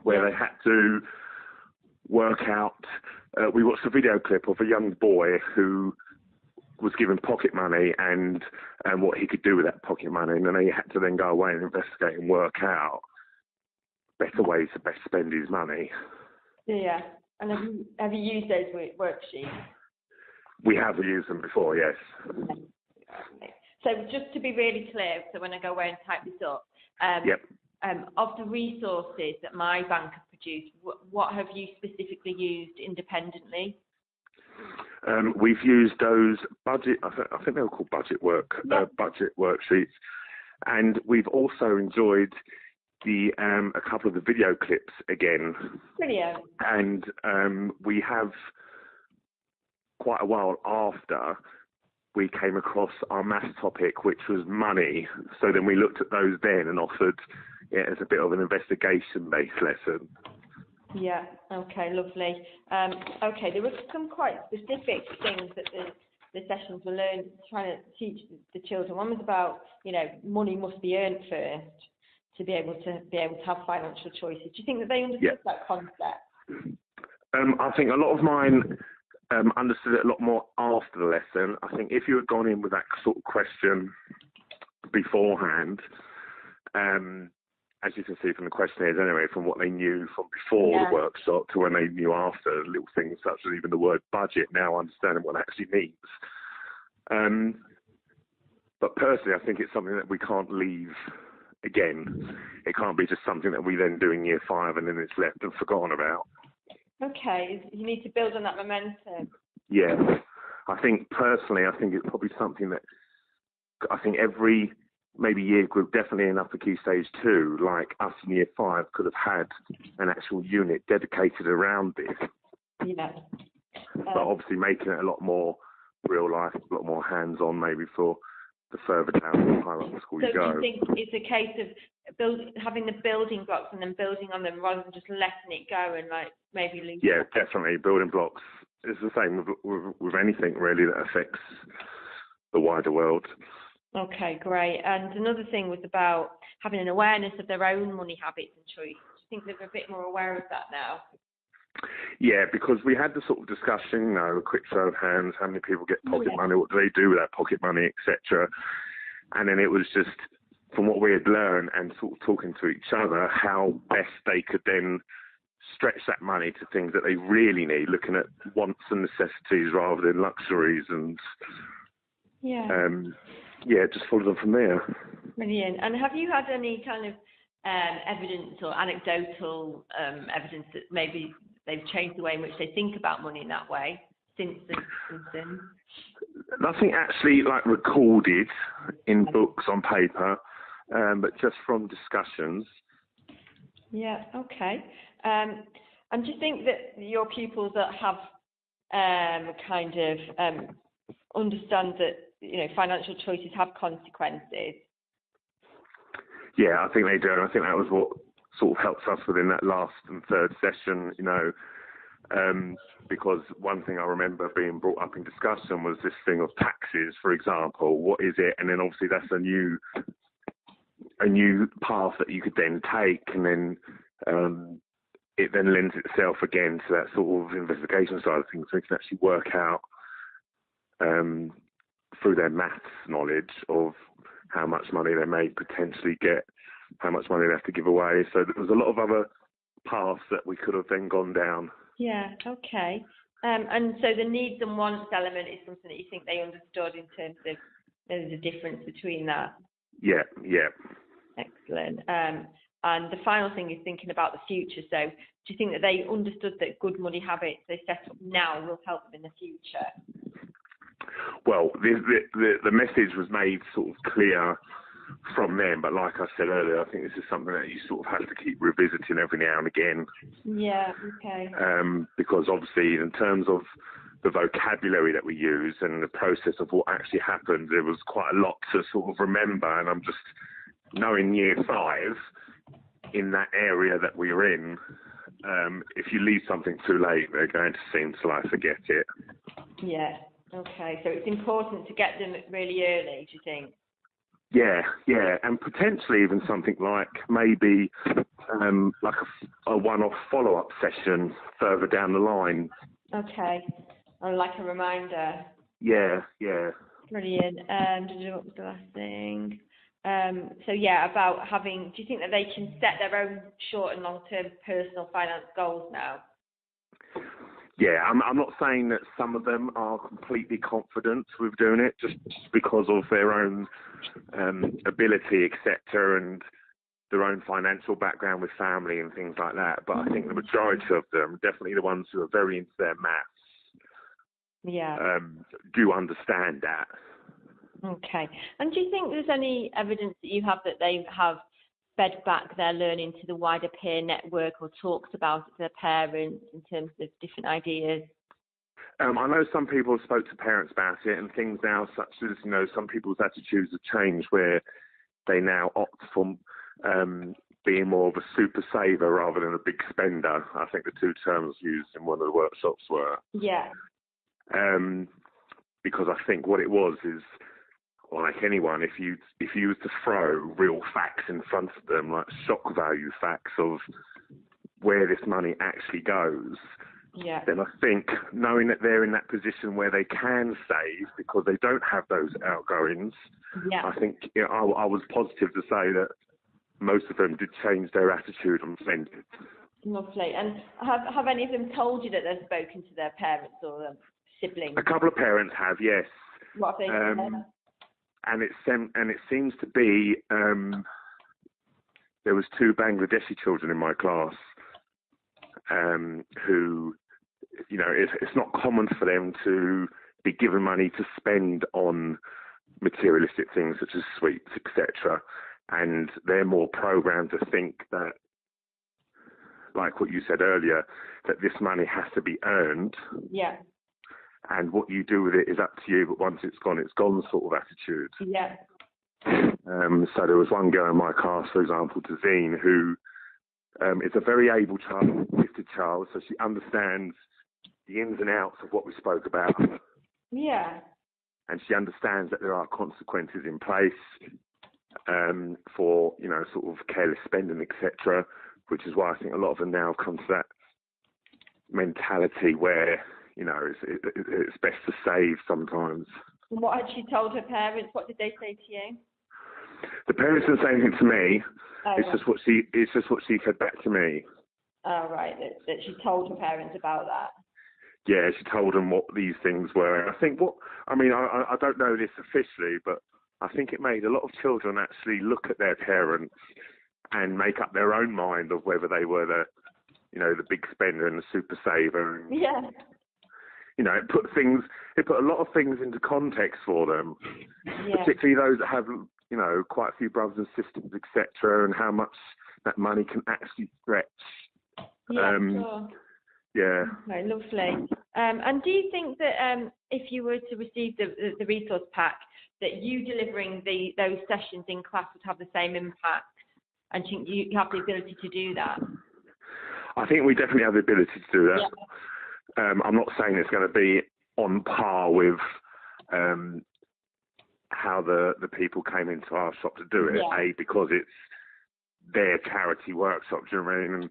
where they had to work out. We watched a video clip of a young boy who was given pocket money and what he could do with that pocket money, and then he had to then go away and investigate and work out better ways to best spend his money. Yeah. And have you used those worksheets? We have used them before, yes. So just to be really clear, so when I go away and type this up, Yep. Of the resources that my bank have produced, what have you specifically used independently? We've used those budget. I think they were called budget worksheets, and we've also enjoyed a couple of the video clips again. Brilliant. And we have quite a while after we came across our maths topic, which was money. So then we looked at those then and offered it as a bit of an investigation-based lesson. Yeah, okay, lovely. Okay, there were some quite specific things that the sessions were trying to teach the children. One was about, money must be earned first to be able to have financial choices. Do you think that they understood that concept? I think a lot of mine understood it a lot more after the lesson. I think if you had gone in with that sort of question beforehand, as you can see from the questionnaires anyway, from what they knew from before the workshop to when they knew after, little things such as even the word budget, now understanding what it actually means. But personally, I think it's something that we can't leave again. It can't be just something that we then do in year 5 and then it's left and forgotten about. Okay, you need to build on that momentum. Yeah, I think personally, it's probably something that I think every maybe year group, definitely in upper key stage 2, like us in year 5, could have had an actual unit dedicated around this. Yeah. But obviously making it a lot more real life, a lot more hands-on maybe for the further down the higher up the school you go. So do you think it's a case of having the building blocks and then building on them rather than just letting it go and maybe lose? Yeah, definitely. Building blocks. It's the same with anything really that affects the wider world. Okay, great. And another thing was about having an awareness of their own money habits and choices. Do you think they're a bit more aware of that now? Yeah, because we had the sort of discussion, a quick show of hands, how many people get pocket money, what do they do with that pocket money, etc. And then it was just, from what we had learned and sort of talking to each other, how best they could then stretch that money to things that they really need, looking at wants and necessities rather than luxuries, and just follow them from there. Brilliant. And have you had any kind of evidence or anecdotal evidence that maybe they've changed the way in which they think about money in that way since then? Nothing actually recorded in books on paper, but just from discussions. Yeah, okay. And do you think that your pupils that have understand that financial choices have consequences? Yeah, I think they do. And I think that was what sort of helped us within that last and third session, because one thing I remember being brought up in discussion was this thing of taxes, for example. What is it? And then obviously that's a new path that you could then take, and then it then lends itself again to that sort of investigation side of things, so you can actually work out through their maths knowledge of how much money they may potentially get, how much money they have to give away. So there was a lot of other paths that we could have then gone down. Yeah, okay. And so the needs and wants element is something that you think they understood in terms of there's a difference between that? Yeah. Excellent. And the final thing is thinking about the future. So do you think that they understood that good money habits they set up now will help them in the future? Well, the message was made sort of clear from them, but like I said earlier, I think this is something that you sort of have to keep revisiting every now and again. Yeah, okay. Because obviously in terms of the vocabulary that we use and the process of what actually happened, there was quite a lot to sort of remember, and I'm just knowing year 5 in that area that we're in, if you leave something too late, they're going to seem to forget it. Yeah. Okay, so it's important to get them really early, do you think? Yeah, and potentially even something like maybe like a a one-off follow-up session further down the line. Okay. Oh, like a reminder. Yeah. Brilliant. What was the last thing? So yeah, about having, do you think that they can set their own short and long-term personal finance goals now? Yeah, I'm not saying that some of them are completely confident with doing it just because of their own ability, etc., and their own financial background with family and things like that. But I think the majority of them, definitely the ones who are very into their maths, do understand that. Okay. And do you think there's any evidence that you have that they have fed back their learning to the wider peer network or talked about it to their parents in terms of different ideas? I know some people spoke to parents about it, and things now such as, some people's attitudes have changed where they now opt for being more of a super saver rather than a big spender. I think the two terms used in one of the workshops were. Yeah. Because I think what it was is, like anyone, if you was to throw real facts in front of them, like shock value facts of where this money actually goes, then I think knowing that they're in that position where they can save because they don't have those outgoings, I think I was positive to say that most of them did change their attitude on spending. Lovely. And have any of them told you that they've spoken to their parents or siblings? A couple of parents have, yes. What have they said? And it seems to be there was 2 Bangladeshi children in my class who, it's not common for them to be given money to spend on materialistic things such as sweets, etc. And they're more programmed to think that, like what you said earlier, that this money has to be earned. Yeah. And what you do with it is up to you, but once it's gone sort of attitude. Yeah. So there was one girl in my class, for example, Tazeen, who is a very able child, gifted child, so she understands the ins and outs of what we spoke about. Yeah. And she understands that there are consequences in place for, sort of careless spending, etc., which is why I think a lot of them now come to that mentality where, it's best to save sometimes. What had she told her parents? What did they say to you? The parents didn't say anything to me. It's just what she said back to me. Oh, right. That she told her parents about that. Yeah, she told them what these things were. And I think I don't know this officially, but I think it made a lot of children actually look at their parents and make up their own mind of whether they were the big spender and the super saver. And, yeah. It put a lot of things into context for them, particularly those that have, quite a few brothers and sisters, etc., and how much that money can actually stretch. Yeah, sure. Yeah. Okay, lovely. And do you think that if you were to receive the resource pack, that you delivering those sessions in class would have the same impact? And do you think you have the ability to do that? I think we definitely have the ability to do that. Yeah. I'm not saying it's going to be on par with how the people came into our shop to do it. A, because it's their charity workshop, do you know what I mean?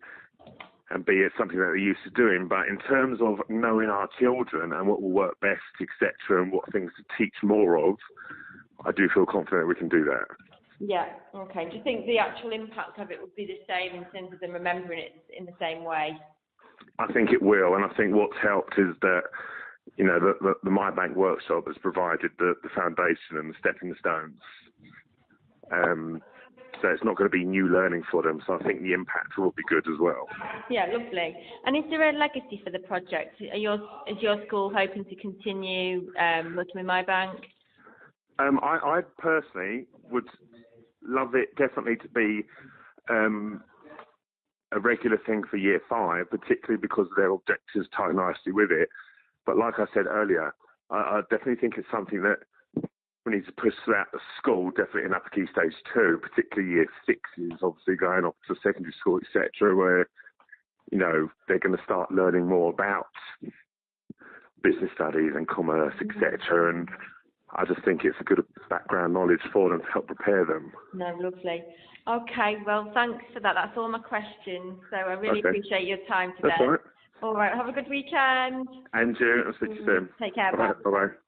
And B, it's something that they're used to doing. But in terms of knowing our children and what will work best, etc., and what things to teach more of, I do feel confident we can do that. Yeah, okay. Do you think the actual impact of it would be the same in terms of them remembering it in the same way? I think it will, and I think what's helped is that, the My Bank workshop has provided the foundation and the stepping stones. So it's not going to be new learning for them, so I think the impact will be good as well. Yeah, lovely. And is there a legacy for the project? Is your school hoping to continue working with My Bank? I personally would love it definitely to be a regular thing for year 5, particularly because their objectives tie nicely with it. But like I said earlier, I definitely think it's something that we need to push throughout the school, definitely in upper key stage 2, particularly year 6s, obviously going up to secondary school, etc., where, they're going to start learning more about business studies and commerce, etc. And I just think it's a good background knowledge for them to help prepare them. No, lovely. Okay, well, thanks for that. That's all my questions. So I really appreciate your time today. That's all right. All right, have a good weekend. And you, I'll speak to you soon. Take care. Bye. Bye-bye.